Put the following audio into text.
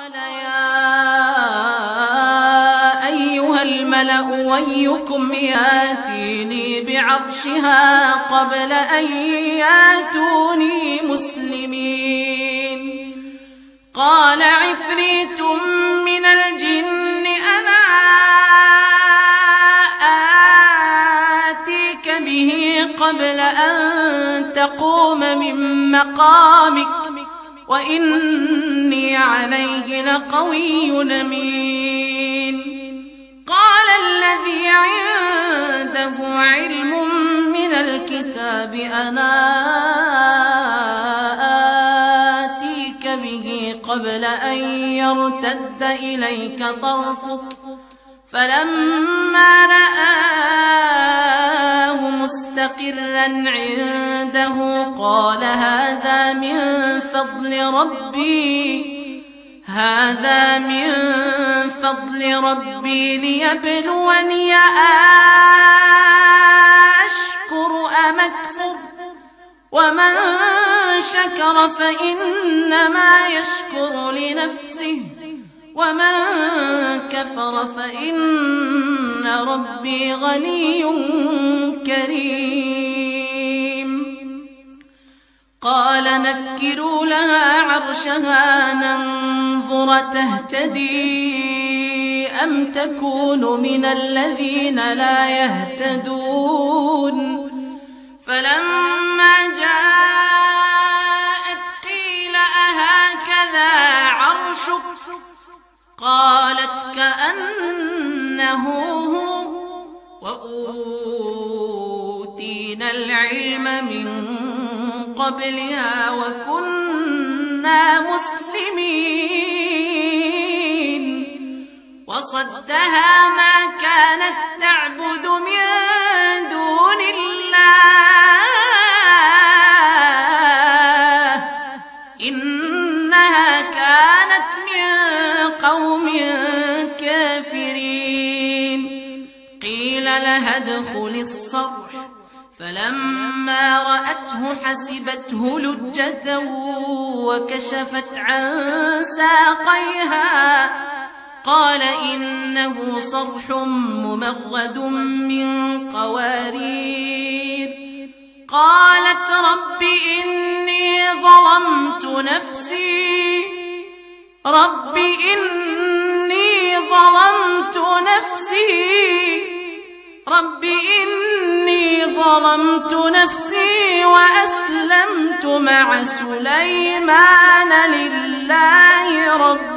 قال يا أيها الملأ أيكم ياتيني بعرشها قبل أن ياتوني مسلمين قال عفريت من الجن أنا آتيك به قبل أن تقوم من مقامك وإني عليه لقوي أمين قال الذي عنده علم من الكتاب أنا آتيك به قبل أن يرتد إليك طرفك فلما رآه مستقرا عنده قال هذا من فضل ربي ليبلوني أشكر أم أكفر ومن شكر فإنما يشكر لنفسه ومن كفر فإن ربي غني كريم قال نكروا لها عرشها ننظر تهتدي أم تكون من الذين لا يهتدون فلما جاءت قيل أهكذا عرشك قالت كأنه هو وأوتينا العلم من قبلها وكنا مسلمين وصدها ما كانت تعبد من دون الله إنها كانت من قوم كافرين قيل لها ادخلي الصرح فلما رأته حسبته لجة وكشفت عن ساقيها قال إنه صرح ممرد من قوارير قالت رب إني ظلمت نفسي وأسلمت مع سليمان لله رب